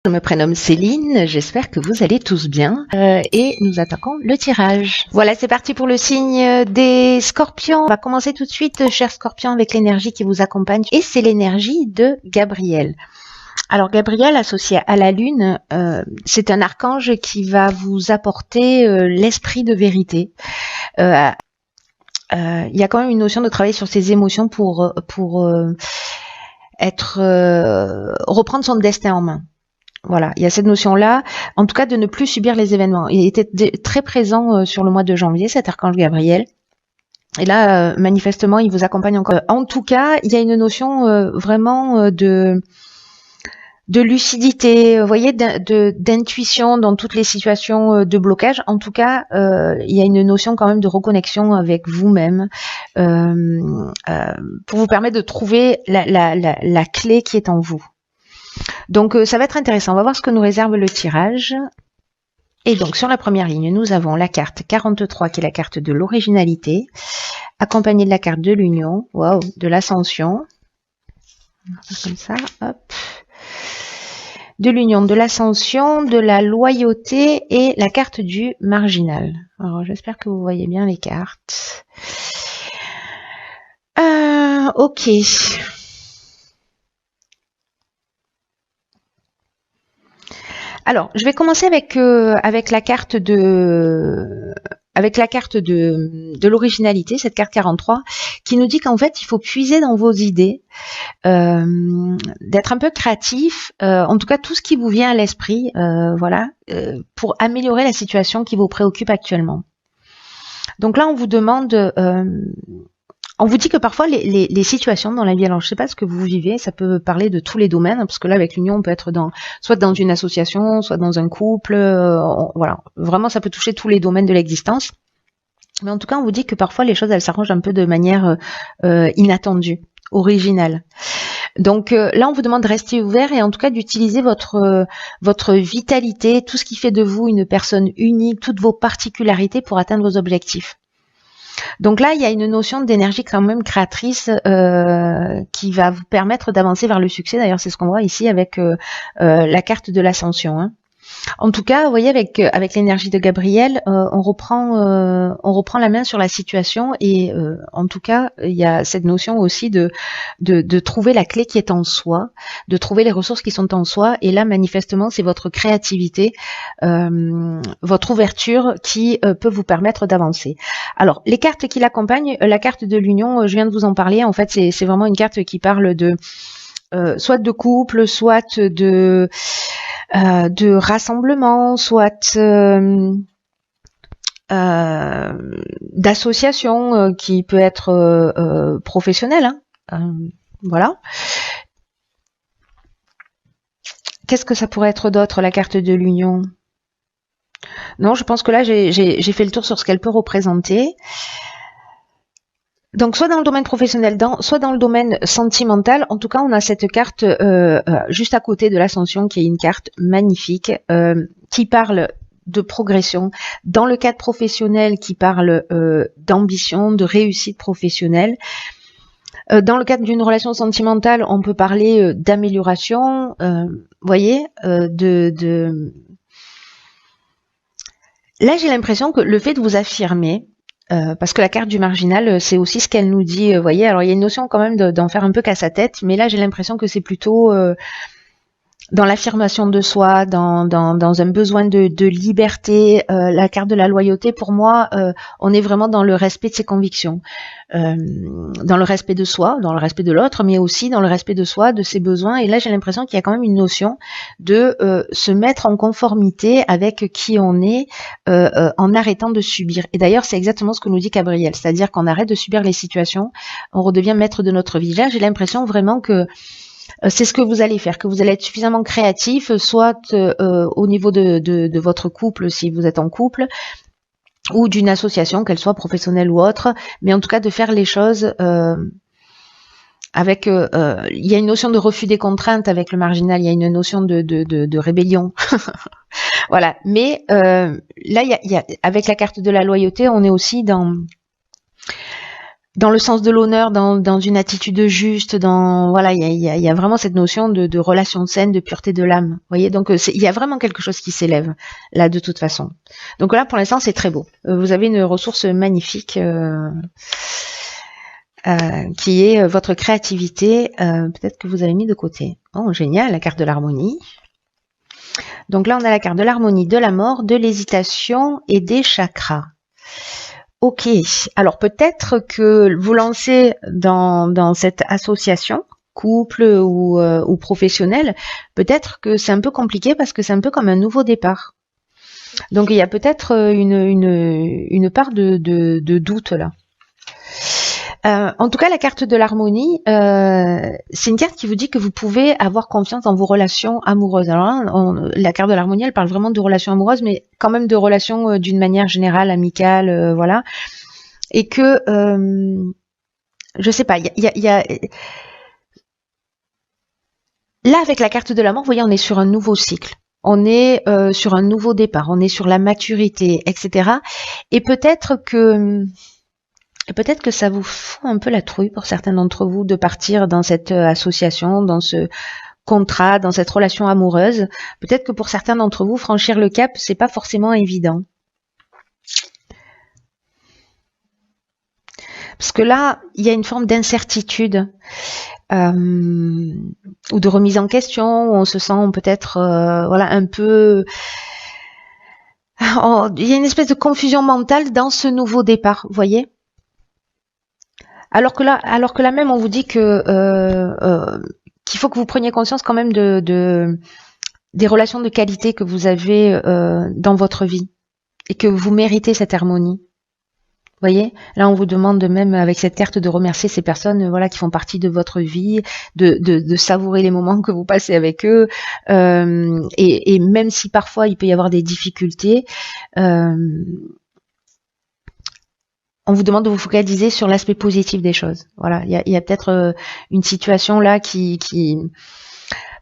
Je me prénomme Céline, j'espère que vous allez tous bien et nous attaquons le tirage. Voilà, c'est parti pour le signe des scorpions. On va commencer tout de suite, chers scorpions, avec l'énergie qui vous accompagne et c'est l'énergie de Gabriel. Alors Gabriel, associé à la lune, c'est un archange qui va vous apporter l'esprit de vérité. Il y a quand même une notion de travailler sur ses émotions pour reprendre son destin en main. Voilà, il y a cette notion-là, en tout cas de ne plus subir les événements. Il était très présent sur le mois de janvier, cet archange Gabriel. Et là, manifestement, il vous accompagne encore. En tout cas, il y a une notion vraiment de lucidité, vous voyez, d'intuition dans toutes les situations de blocage. En tout cas, il y a une notion quand même de reconnexion avec vous-même pour vous permettre de trouver la clé qui est en vous. Donc ça va être intéressant, on va voir ce que nous réserve le tirage. Et donc sur la première ligne, nous avons la carte 43 qui est la carte de l'originalité, accompagnée de la carte de l'union, waouh, de l'ascension, comme ça, hop, de l'union, de l'ascension, de la loyauté et la carte du marginal. Alors j'espère que vous voyez bien les cartes. Ok. Alors, je vais commencer avec la carte de l'originalité, cette carte 43, qui nous dit qu'en fait, il faut puiser dans vos idées, d'être un peu créatif, en tout cas tout ce qui vous vient à l'esprit, voilà, pour améliorer la situation qui vous préoccupe actuellement. Donc là, on vous demande... on vous dit que parfois les situations dans la vie, alors je sais pas ce que vous vivez, ça peut parler de tous les domaines, parce que là avec l'union on peut être soit dans une association, soit dans un couple, voilà, vraiment ça peut toucher tous les domaines de l'existence. Mais en tout cas on vous dit que parfois les choses elles s'arrangent un peu de manière inattendue, originale. Donc là on vous demande de rester ouvert et en tout cas d'utiliser votre vitalité, tout ce qui fait de vous une personne unique, toutes vos particularités pour atteindre vos objectifs. Donc là, il y a une notion d'énergie quand même créatrice qui va vous permettre d'avancer vers le succès. D'ailleurs, c'est ce qu'on voit ici avec la carte de l'ascension. Hein. En tout cas, vous voyez, avec l'énergie de Gabriel, on reprend la main sur la situation et en tout cas, il y a cette notion aussi de trouver la clé qui est en soi, de trouver les ressources qui sont en soi. Et là, manifestement, c'est votre créativité, votre ouverture qui peut vous permettre d'avancer. Alors, les cartes qui l'accompagnent, la carte de l'union, je viens de vous en parler. En fait, c'est vraiment une carte qui parle de soit de couple, soit de rassemblement, soit d'association qui peut être professionnelle. Hein. Voilà. Qu'est-ce que ça pourrait être d'autre, la carte de l'union? Non, je pense que là, j'ai fait le tour sur ce qu'elle peut représenter. Donc, soit dans le domaine professionnel, soit dans le domaine sentimental. En tout cas, on a cette carte juste à côté de l'ascension, qui est une carte magnifique, qui parle de progression. Dans le cadre professionnel, qui parle d'ambition, de réussite professionnelle. Dans le cadre d'une relation sentimentale, on peut parler d'amélioration, voyez, Là, j'ai l'impression que le fait de vous affirmer, parce que la carte du marginal, c'est aussi ce qu'elle nous dit, vous voyez. Alors, il y a une notion quand même d'en faire un peu qu'à sa tête, mais là, j'ai l'impression que c'est plutôt dans l'affirmation de soi, dans un besoin de liberté. La carte de la loyauté, pour moi, on est vraiment dans le respect de ses convictions, dans le respect de soi, dans le respect de l'autre, mais aussi dans le respect de soi, de ses besoins. Et là, j'ai l'impression qu'il y a quand même une notion de se mettre en conformité avec qui on est, en arrêtant de subir. Et d'ailleurs, c'est exactement ce que nous dit Gabriel, c'est-à-dire qu'on arrête de subir les situations, on redevient maître de notre vie. Là, j'ai l'impression vraiment que c'est ce que vous allez faire, que vous allez être suffisamment créatif, soit au niveau de votre couple, si vous êtes en couple, ou d'une association, qu'elle soit professionnelle ou autre, mais en tout cas de faire les choses avec... il y a une notion de refus des contraintes avec le marginal, il y a une notion de rébellion. Voilà, mais là, avec la carte de la loyauté, on est aussi dans dans le sens de l'honneur, dans une attitude juste, voilà, il y a vraiment cette notion de relation saine, de pureté de l'âme. Vous voyez, donc il y a vraiment quelque chose qui s'élève là de toute façon. Donc là, pour l'instant, c'est très beau. Vous avez une ressource magnifique qui est votre créativité. Peut-être que vous avez mis de côté. Oh, génial, la carte de l'harmonie. Donc là, on a la carte de l'harmonie, de la mort, de l'hésitation et des chakras. Ok, alors peut-être que vous lancez dans cette association, couple ou professionnel, peut-être que c'est un peu compliqué parce que c'est un peu comme un nouveau départ. Donc il y a peut-être une part de doute là. En tout cas, la carte de l'harmonie, c'est une carte qui vous dit que vous pouvez avoir confiance dans vos relations amoureuses. Alors là, la carte de l'harmonie, elle parle vraiment de relations amoureuses, mais quand même de relations d'une manière générale, amicale, voilà. Et que, je sais pas, il y a... Là, avec la carte de la mort, vous voyez, on est sur un nouveau cycle. On est sur un nouveau départ, on est sur la maturité, etc. Et peut-être que ça vous fout un peu la trouille pour certains d'entre vous de partir dans cette association, dans ce contrat, dans cette relation amoureuse. Peut-être que pour certains d'entre vous, franchir le cap, c'est pas forcément évident. Parce que là, il y a une forme d'incertitude ou de remise en question, où on se sent peut-être voilà, un peu... Il y a une espèce de confusion mentale dans ce nouveau départ, vous voyez ? Alors que là même, on vous dit que qu'il faut que vous preniez conscience quand même des relations de qualité que vous avez dans votre vie et que vous méritez cette harmonie. Vous voyez, là on vous demande même avec cette carte de remercier ces personnes voilà qui font partie de votre vie, de savourer les moments que vous passez avec eux et même si parfois il peut y avoir des difficultés, on vous demande de vous focaliser sur l'aspect positif des choses. Voilà, il y a peut-être une situation là qui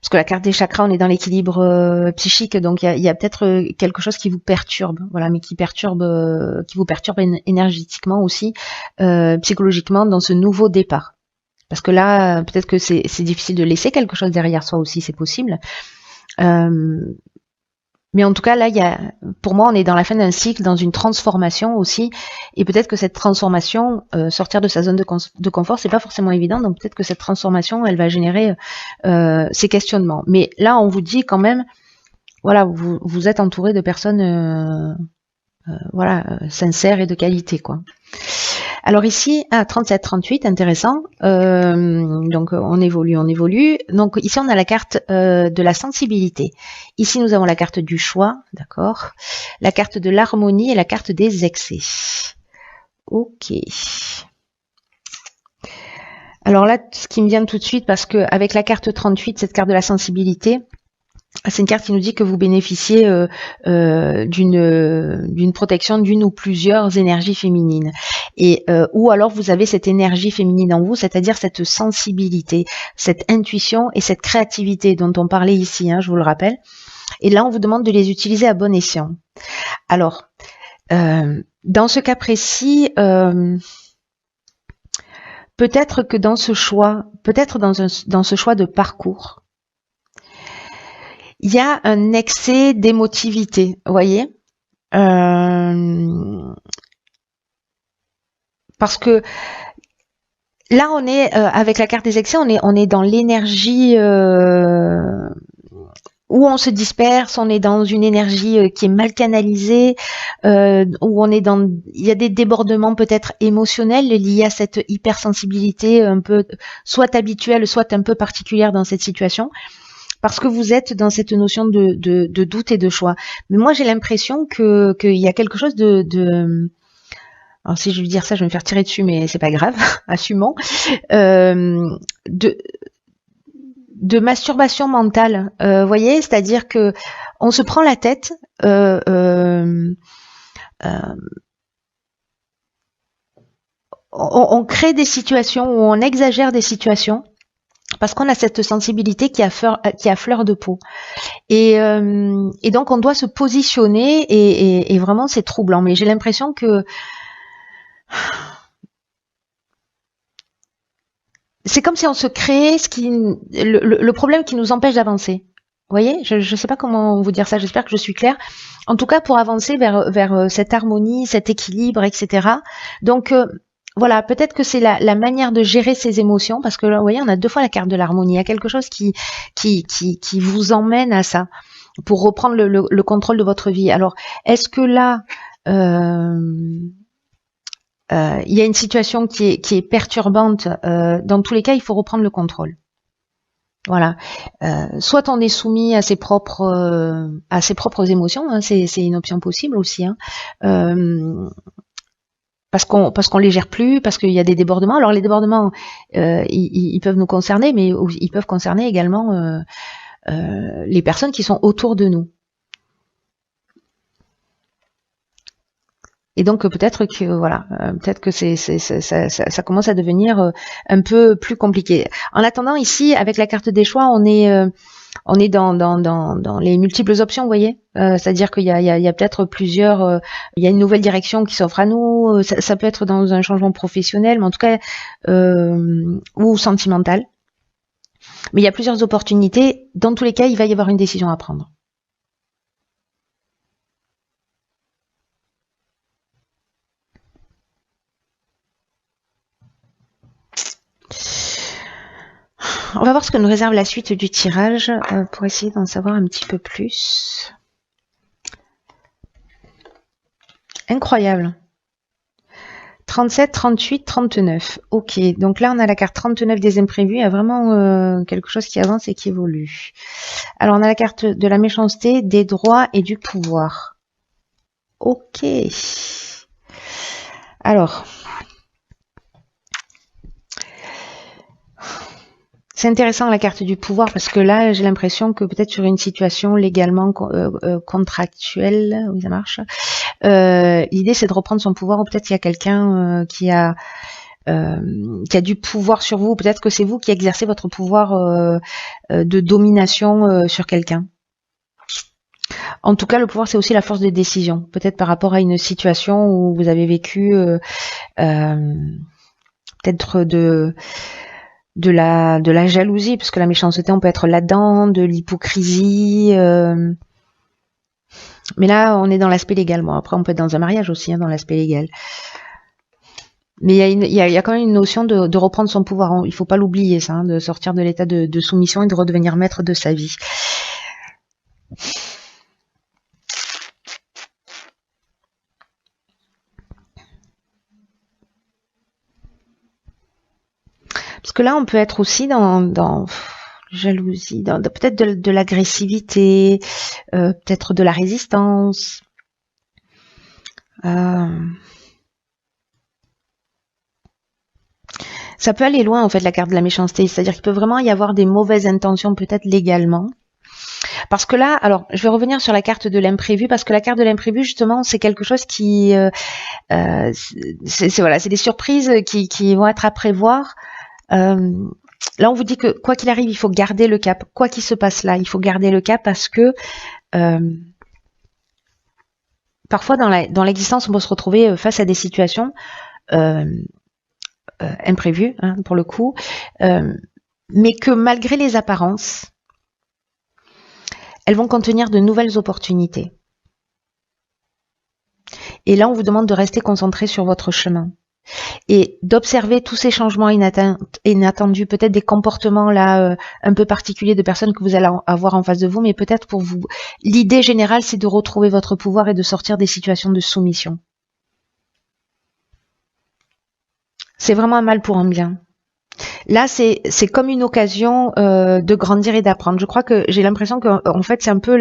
parce que la carte des chakras, on est dans l'équilibre psychique, donc il y a peut-être quelque chose qui vous perturbe, voilà, mais qui vous perturbe énergétiquement aussi, psychologiquement dans ce nouveau départ. Parce que là, peut-être que c'est difficile de laisser quelque chose derrière soi aussi, c'est possible. Mais en tout cas, là, pour moi, on est dans la fin d'un cycle, dans une transformation aussi. Et peut-être que cette transformation, sortir de sa zone de confort, c'est pas forcément évident. Donc peut-être que cette transformation, elle va générer ces questionnements. Mais là, on vous dit quand même, voilà, vous êtes entouré de personnes, voilà, sincères et de qualité, quoi. Alors ici, 37-38, intéressant. Donc on évolue. Donc ici on a la carte de la sensibilité. Ici nous avons la carte du choix, d'accord. La carte de l'harmonie et la carte des excès. Ok. Alors là, ce qui me vient tout de suite, parce que avec la carte 38, cette carte de la sensibilité, c'est une carte qui nous dit que vous bénéficiez d'une protection d'une ou plusieurs énergies féminines, et ou alors vous avez cette énergie féminine en vous, c'est-à-dire cette sensibilité, cette intuition et cette créativité dont on parlait ici, hein, je vous le rappelle. Et là, on vous demande de les utiliser à bon escient. Alors, dans ce cas précis, peut-être que dans ce choix, dans ce choix de parcours, il y a un excès d'émotivité, vous voyez, parce que là on est avec la carte des excès, on est dans l'énergie où on se disperse, on est dans une énergie qui est mal canalisée, où on est il y a des débordements peut-être émotionnels liés à cette hypersensibilité un peu soit habituelle, soit un peu particulière dans cette situation. Parce que vous êtes dans cette notion de doute et de choix. Mais moi, j'ai l'impression qu'il y a quelque chose alors si je veux dire ça, je vais me faire tirer dessus, mais c'est pas grave, assumons. De masturbation mentale, vous voyez, c'est-à-dire que on se prend la tête. On crée des situations où on exagère des situations. Parce qu'on a cette sensibilité qui a fleur de peau. Et donc, on doit se positionner et vraiment, c'est troublant. Mais j'ai l'impression que c'est comme si on se créait le problème qui nous empêche d'avancer. Vous voyez, je ne sais pas comment vous dire ça, j'espère que je suis claire. En tout cas, pour avancer vers cette harmonie, cet équilibre, etc. Donc, voilà, peut-être que c'est la manière de gérer ses émotions, parce que là, vous voyez, on a 2 fois la carte de l'harmonie. Il y a quelque chose qui vous emmène à ça, pour reprendre le contrôle de votre vie. Alors, est-ce que là, il y a une situation qui est perturbante? Dans tous les cas, il faut reprendre le contrôle. Voilà. Soit on est soumis à ses propres émotions, hein, c'est une option possible aussi, hein. Parce qu'on les gère plus, parce qu'il y a des débordements. Alors les débordements, ils peuvent nous concerner, mais ils peuvent concerner également les personnes qui sont autour de nous. Et donc peut-être que voilà, peut-être que ça commence à devenir un peu plus compliqué. En attendant, ici, avec la carte des choix, on est dans les multiples options, vous voyez. C'est-à-dire qu'il y a peut-être plusieurs, il y a une nouvelle direction qui s'offre à nous. Ça peut être dans un changement professionnel, mais en tout cas ou sentimental. Mais il y a plusieurs opportunités. Dans tous les cas, il va y avoir une décision à prendre. On va voir ce que nous réserve la suite du tirage pour essayer d'en savoir un petit peu plus. Incroyable. 37, 38, 39. Ok, donc là on a la carte 39 des imprévus. Il y a vraiment quelque chose qui avance et qui évolue. Alors on a la carte de la méchanceté, des droits et du pouvoir. Ok. Alors... c'est intéressant la carte du pouvoir parce que là j'ai l'impression que peut-être sur une situation légalement contractuelle, oui ça marche, l'idée c'est de reprendre son pouvoir, ou peut-être il y a quelqu'un qui a du pouvoir sur vous, peut-être que c'est vous qui exercez votre pouvoir de domination sur quelqu'un. En tout cas le pouvoir c'est aussi la force de décision, peut-être par rapport à une situation où vous avez vécu peut-être de la jalousie, parce que la méchanceté, on peut être là-dedans, de l'hypocrisie. Mais là, on est dans l'aspect légal. Bon, après, on peut être dans un mariage aussi, hein, dans l'aspect légal. Mais il y a quand même une notion de reprendre son pouvoir. Il faut pas l'oublier, ça, hein, de sortir de l'état de soumission et de redevenir maître de sa vie. Parce que là, on peut être aussi dans jalousie, peut-être de l'agressivité, peut-être de la résistance. Ça peut aller loin en fait la carte de la méchanceté, c'est-à-dire qu'il peut vraiment y avoir des mauvaises intentions peut-être légalement. Parce que là, alors je vais revenir sur la carte de l'imprévu, parce que la carte de l'imprévu justement c'est quelque chose qui, c'est des surprises qui vont être à prévoir. Là, on vous dit que quoi qu'il arrive, il faut garder le cap. Quoi qu'il se passe là, il faut garder le cap parce que parfois dans l'existence, on peut se retrouver face à des situations imprévues, hein, pour le coup, mais que malgré les apparences, elles vont contenir de nouvelles opportunités. Et là, on vous demande de rester concentré sur votre chemin et d'observer tous ces changements inattendus, peut-être des comportements là un peu particuliers de personnes que vous allez avoir en face de vous, mais peut-être pour vous, l'idée générale c'est de retrouver votre pouvoir et de sortir des situations de soumission. C'est vraiment un mal pour un bien. Là, c'est comme une occasion de grandir et d'apprendre. Je crois que j'ai l'impression que en fait c'est un peu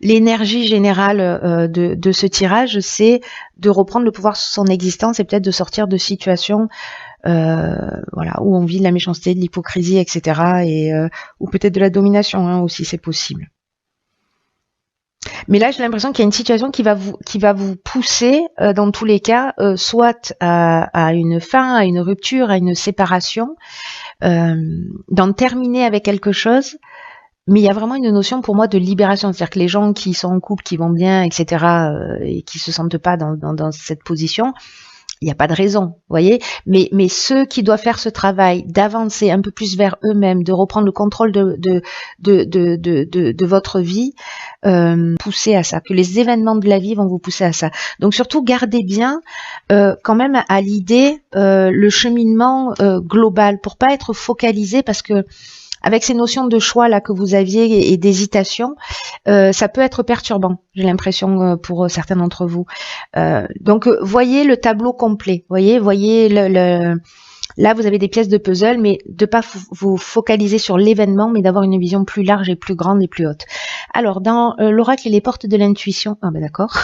l'énergie générale de ce tirage, c'est de reprendre le pouvoir sur son existence et peut-être de sortir de situations voilà, où on vit de la méchanceté, de l'hypocrisie, etc. Et, ou peut-être de la domination, hein, aussi, c'est possible. Mais là, j'ai l'impression qu'il y a une situation qui va vous pousser, dans tous les cas, soit à une fin, à une rupture, à une séparation, d'en terminer avec quelque chose. Mais il y a vraiment une notion pour moi de libération, c'est-à-dire que les gens qui sont en couple, qui vont bien, etc., et qui se sentent pas dans cette position, Il n'y a pas de raison, vous voyez. Mais ceux qui doivent faire ce travail, d'avancer un peu plus vers eux-mêmes, de reprendre le contrôle de votre vie, pousser à ça. Que les événements de la vie vont vous pousser à ça. Donc surtout, gardez bien quand même à l'idée le cheminement global pour pas être focalisé, parce que avec ces notions de choix là que vous aviez et d'hésitation, ça peut être perturbant, j'ai l'impression, pour certains d'entre vous. Donc voyez le tableau complet, voyez là vous avez des pièces de puzzle, mais de pas vous focaliser sur l'événement, mais d'avoir une vision plus large et plus grande et plus haute. Alors dans l'oracle et les portes de l'intuition, ah ben d'accord.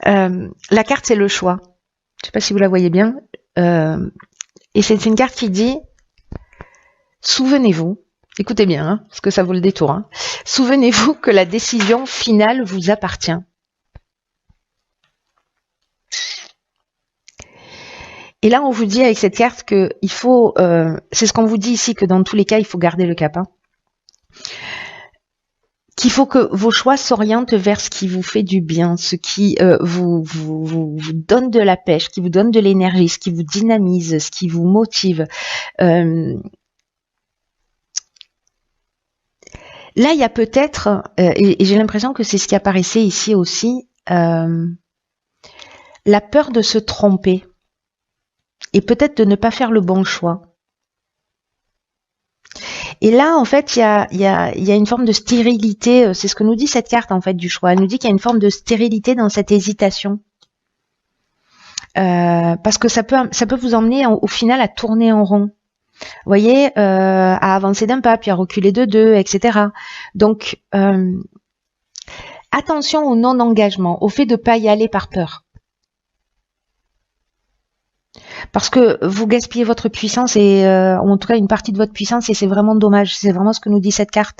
La carte c'est le choix. Je sais pas si vous la voyez bien. Et c'est une carte qui dit, souvenez-vous, écoutez bien, hein, parce que ça vaut le détour, hein, souvenez-vous que la décision finale vous appartient. Et là, on vous dit avec cette carte que il faut, c'est ce qu'on vous dit ici, que dans tous les cas, il faut garder le cap. Hein. Qu'il faut que vos choix s'orientent vers ce qui vous fait du bien, ce qui vous donne de la pêche, qui vous donne de l'énergie, ce qui vous dynamise, ce qui vous motive. Là, il y a peut-être, et j'ai l'impression que c'est ce qui apparaissait ici aussi, la peur de se tromper et peut-être de ne pas faire le bon choix. Et là, en fait, il y a une forme de stérilité. C'est ce que nous dit cette carte, en fait, du choix. Elle nous dit qu'il y a une forme de stérilité dans cette hésitation. Parce que ça peut vous emmener, au final, à tourner en rond. Vous voyez, à avancer d'un pas, puis à reculer de deux, etc. Donc, attention au non-engagement, au fait de ne pas y aller par peur. Parce que vous gaspillez votre puissance, et en tout cas une partie de votre puissance, et c'est vraiment dommage. C'est vraiment ce que nous dit cette carte.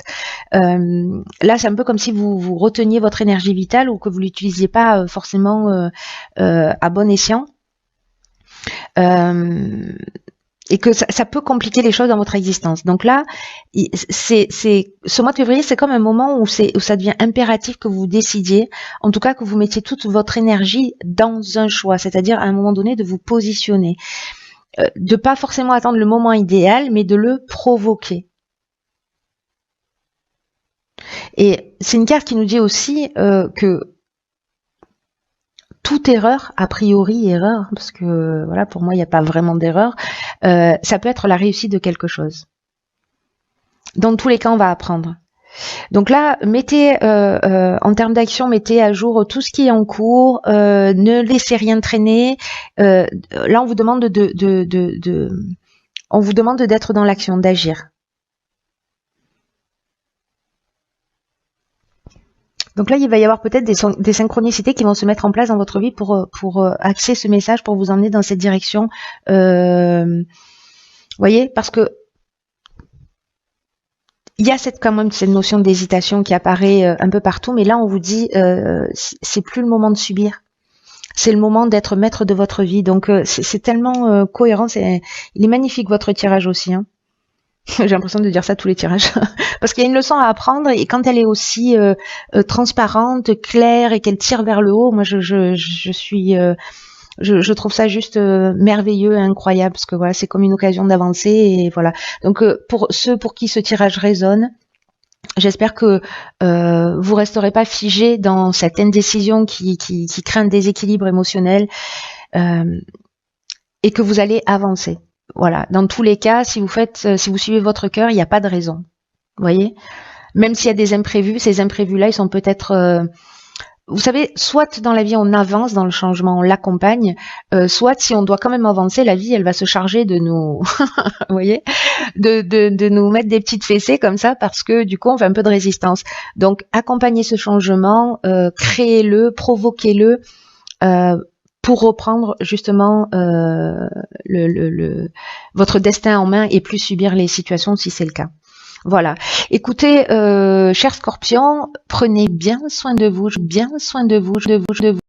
Là, c'est un peu comme si vous reteniez votre énergie vitale, ou que vous l'utilisiez pas forcément à bon escient. Et que ça peut compliquer les choses dans votre existence. Donc là, ce mois de février, c'est comme un moment où ça devient impératif que vous décidiez, en tout cas que vous mettiez toute votre énergie dans un choix, c'est-à-dire à un moment donné de vous positionner, de pas forcément attendre le moment idéal, mais de le provoquer. Et c'est une carte qui nous dit aussi que toute erreur, a priori erreur, parce que voilà, pour moi il n'y a pas vraiment d'erreur, ça peut être la réussite de quelque chose. Dans tous les cas, on va apprendre. Donc là, mettez en termes d'action, mettez à jour tout ce qui est en cours, ne laissez rien traîner. Là, on vous demande d'être dans l'action, d'agir. Donc là, il va y avoir peut-être des synchronicités qui vont se mettre en place dans votre vie pour axer ce message, pour vous emmener dans cette direction. Voyez, parce que il y a quand même cette notion d'hésitation qui apparaît un peu partout, mais là, on vous dit, c'est plus le moment de subir. C'est le moment d'être maître de votre vie. Donc, c'est tellement cohérent. Il est magnifique, votre tirage aussi. Hein. J'ai l'impression de dire ça tous les tirages. Parce qu'il y a une leçon à apprendre, et quand elle est aussi transparente, claire, et qu'elle tire vers le haut, moi je trouve ça juste merveilleux, incroyable, parce que voilà, c'est comme une occasion d'avancer, et voilà. Donc pour ceux pour qui ce tirage résonne, j'espère que vous resterez pas figés dans cette indécision qui crée un déséquilibre émotionnel, et que vous allez avancer. Voilà. Dans tous les cas, si vous suivez votre cœur, il n'y a pas de raison. Vous voyez, même s'il y a des imprévus, ces imprévus-là, ils sont peut-être, vous savez, soit dans la vie on avance dans le changement, on l'accompagne, soit si on doit quand même avancer, la vie elle va se charger de nous, vous voyez, de nous mettre des petites fessées comme ça, parce que du coup on fait un peu de résistance. Donc accompagnez ce changement, créez-le, provoquez-le. Pour reprendre justement votre destin en main, et plus subir les situations si c'est le cas. Voilà. Écoutez, chers scorpions, prenez bien soin de vous,